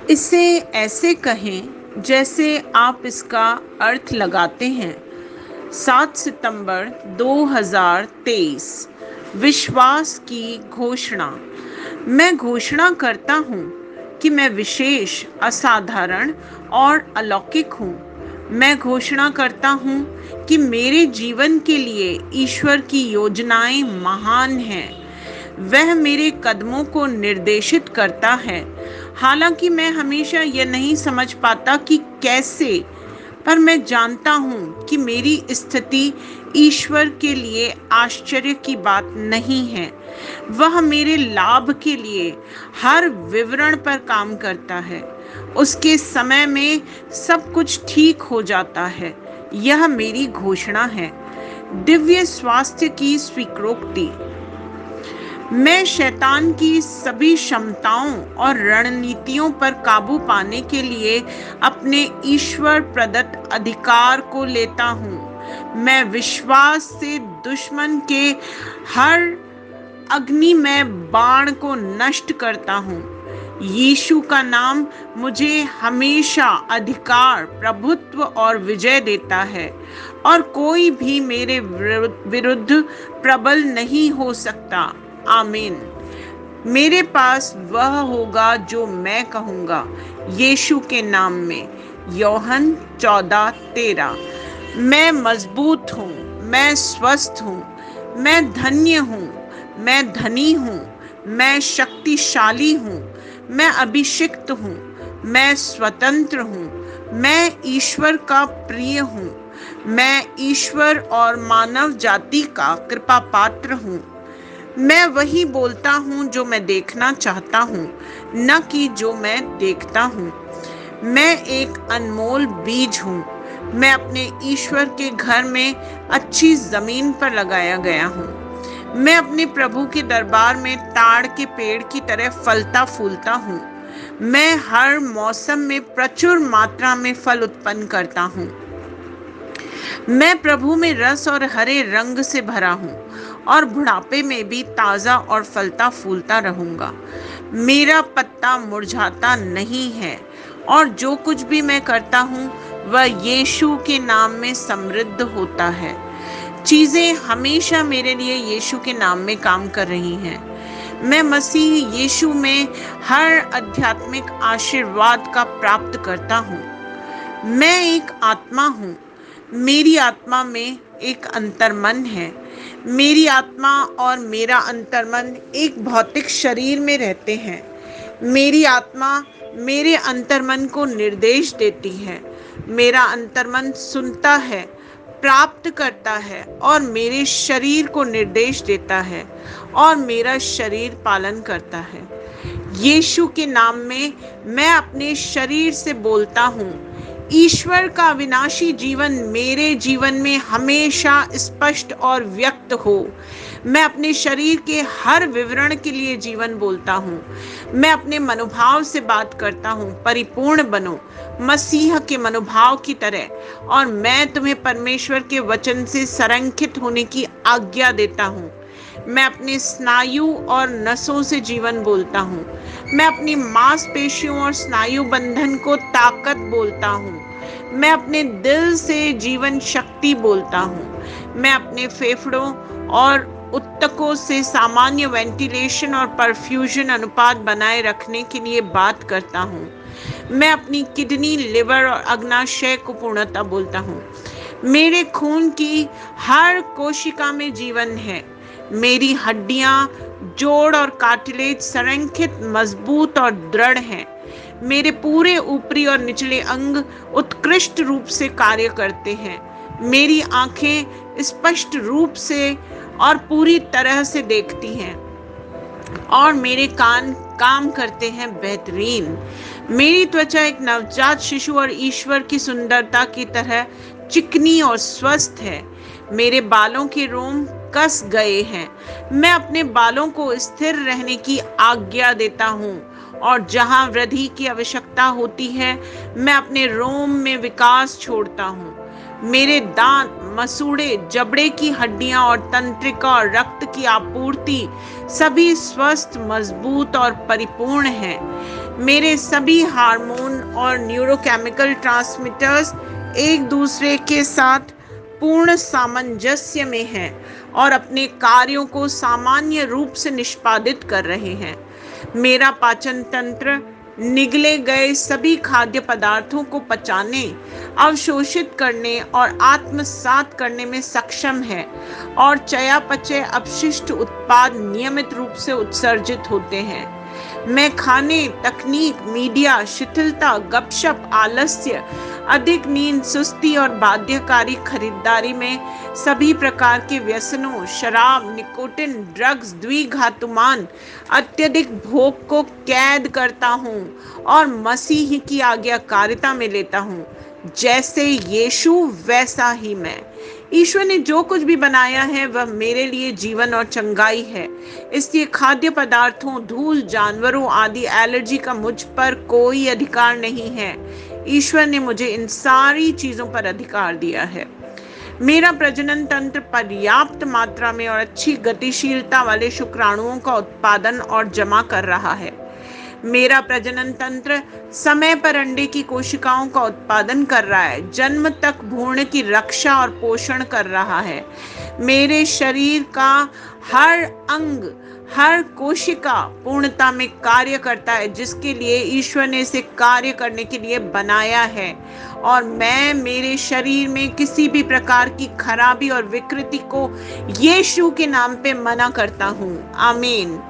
इसे ऐसे कहें जैसे आप इसका अर्थ लगाते हैं। 7 सितंबर 2023। विश्वास की घोषणा। मैं घोषणा करता हूँ कि मैं विशेष, असाधारण और अलौकिक हूँ। मैं घोषणा करता हूँ कि मेरे जीवन के लिए ईश्वर की योजनाएं महान हैं। वह मेरे कदमों को निर्देशित करता है। हालांकि मैं हमेशा यह नहीं समझ पाता कि कैसे, पर मैं जानता हूँ कि मेरी स्थिति ईश्वर के लिए आश्चर्य की बात नहीं है। वह मेरे लाभ के लिए हर विवरण पर काम करता है। उसके समय में सब कुछ ठीक हो जाता है। यह मेरी घोषणा है। दिव्य स्वास्थ्य की स्वीकृति। मैं शैतान की सभी क्षमताओं और रणनीतियों पर काबू पाने के लिए अपने ईश्वर प्रदत्त अधिकार को लेता हूँ। मैं विश्वास से दुश्मन के हर अग्निमय बाण को नष्ट करता हूँ। यीशु का नाम मुझे हमेशा अधिकार, प्रभुत्व और विजय देता है, और कोई भी मेरे विरुद्ध प्रबल नहीं हो सकता। आमीन। मेरे पास वह होगा जो मैं कहूँगा, यीशु के नाम में। यूहन्ना 14:13। मैं मजबूत हूँ, मैं स्वस्थ हूँ, मैं धन्य हूँ, मैं धनी हूँ, मैं शक्तिशाली हूँ, मैं अभिषिक्त हूँ, मैं स्वतंत्र हूँ, मैं ईश्वर का प्रिय हूँ, मैं ईश्वर और मानव जाति का कृपा पात्र हूँ। मैं वही बोलता हूँ जो मैं देखना चाहता हूँ, न कि जो मैं देखता हूँ। मैं एक अनमोल बीज हूँ। मैं अपने ईश्वर के घर में अच्छी जमीन पर लगाया गया हूँ। मैं अपने प्रभु के दरबार में ताड़ के पेड़ की तरह फलता फूलता हूँ। मैं हर मौसम में प्रचुर मात्रा में फल उत्पन्न करता हूँ। मैं प्रभु में रस और हरे रंग से भरा हूँ, और बुढ़ापे में भी ताजा और फलता फूलता रहूंगा। मेरा पत्ता मुरझाता नहीं है, और जो कुछ भी मैं करता हूँ वह यीशु के नाम में समृद्ध होता है। चीजें हमेशा मेरे लिए यीशु के नाम में काम कर रही हैं। मैं मसीह यीशु में हर आध्यात्मिक आशीर्वाद का प्राप्त करता हूँ। मैं एक आत्मा हूँ। मेरी आत्मा में एक अंतर्मन है। मेरी आत्मा और मेरा अंतर्मन एक भौतिक शरीर में रहते हैं। मेरी आत्मा मेरे अंतर्मन को निर्देश देती है। मेरा अंतर्मन सुनता है, प्राप्त करता है और मेरे शरीर को निर्देश देता है, और मेरा शरीर पालन करता है। यीशु के नाम में मैं अपने शरीर से बोलता हूँ, ईश्वर का अविनाशी जीवन मेरे जीवन में हमेशा स्पष्ट और व्यक्त हो। मैं अपने शरीर के हर विवरण के लिए जीवन बोलता हूँ। मैं अपने मनोभाव से बात करता हूँ, परिपूर्ण बनो मसीह के मनोभाव की तरह, और मैं तुम्हें परमेश्वर के वचन से संरक्षित होने की आज्ञा देता हूँ। मैं अपने स्नायु और नसों से जीवन बोलता हूँ। मैं अपनी मांसपेशियों और स्नायु बंधन को ताकत बोलता हूँ। मैं अपने दिल से जीवन शक्ति बोलता हूँ। मैं अपने फेफड़ों और ऊतकों से सामान्य वेंटिलेशन और परफ्यूजन अनुपात बनाए रखने के लिए बात करता हूँ। मैं अपनी किडनी, लिवर और अग्नाशय को पूर्णता बोलता हूँ। मेरे खून की हर कोशिका में जीवन है। मेरी हड्डियां, जोड़ और कार्टिलेज संरेखित, मजबूत और दृढ़ हैं। मेरे पूरे ऊपरी और निचले अंग उत्कृष्ट रूप से कार्य करते हैं। मेरी आंखें स्पष्ट रूप से और पूरी तरह से देखती हैं, और मेरे कान काम करते हैं बेहतरीन। मेरी त्वचा एक नवजात शिशु और ईश्वर की सुंदरता की तरह चिकनी और स्वस्थ है। मेरे बालों के रोम कस गए हैं। मैं अपने बालों को स्थिर रहने की आज्ञा देता हूँ, और जहाँ वृद्धि की आवश्यकता होती है मैं अपने रोम में विकास छोड़ता हूँ। मेरे दांत, मसूड़े, जबड़े की हड्डियां और तंत्रिका और रक्त की आपूर्ति सभी स्वस्थ, मजबूत और परिपूर्ण हैं। मेरे सभी हार्मोन और न्यूरोकेमिकल ट्रांसमीटर्स एक दूसरे के साथ पूर्ण सामंजस्य में हैं और अपने कार्यों को सामान्य रूप से निष्पादित कर रहे हैं। मेरा पाचन तंत्र निगले गए सभी खाद्य पदार्थों को पचाने, अवशोषित करने और आत्मसात करने में सक्षम है और चयापचय अपशिष्ट उत्पाद नियमित रूप से उत्सर्जित होते हैं। मैं खाने, तकनीक, मीडिया, शिथिलता, गपशप, आलस्य, अधिक नींद, सुस्ती और बाध्यकारी खरीदारी में सभी प्रकार के व्यसनों, शराब, निकोटिन, ड्रग्स, द्विघातुमान, अत्यधिक भोग को कैद करता हूँ और मसीह की आज्ञाकारिता में लेता हूँ। जैसे यीशु वैसा ही मैं। ईश्वर ने जो कुछ भी बनाया है वह मेरे लिए जीवन और चंगाई है। इसलिए खाद्य पदार्थों, धूल, जानवरों आदि एलर्जी का मुझ पर कोई अधिकार नहीं है। ईश्वर ने मुझे इन सारी चीजों पर अधिकार दिया है। मेरा प्रजनन तंत्र पर्याप्त मात्रा में और अच्छी गतिशीलता वाले शुक्राणुओं का उत्पादन और जमा कर रहा है। मेरा प्रजनन तंत्र समय पर अंडे की कोशिकाओं का उत्पादन कर रहा है, जन्म तक भ्रूण की रक्षा और पोषण कर रहा है। मेरे शरीर का हर अंग, हर कोशिका पूर्णता में कार्य करता है, जिसके लिए ईश्वर ने इसे कार्य करने के लिए बनाया है। और मैं मेरे शरीर में किसी भी प्रकार की खराबी और विकृति को यीशु के नाम पे मना करता हूँ। आमीन।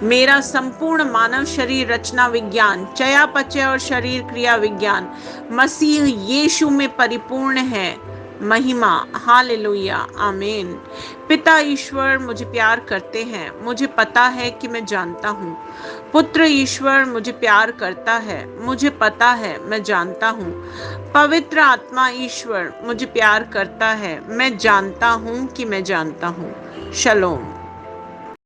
मेरा संपूर्ण मानव शरीर रचना विज्ञान, चयापचय और शरीर क्रिया विज्ञान मसीह यीशु में परिपूर्ण है। महिमा, हालेलुया, आमीन। पिता ईश्वर मुझे प्यार करते हैं, मुझे पता है कि मैं जानता हूँ। पुत्र ईश्वर मुझे प्यार करता है, मुझे पता है, मैं जानता हूँ। पवित्र आत्मा ईश्वर मुझे प्यार करता है, मैं जानता हूँ कि मैं जानता हूँ। शलोम।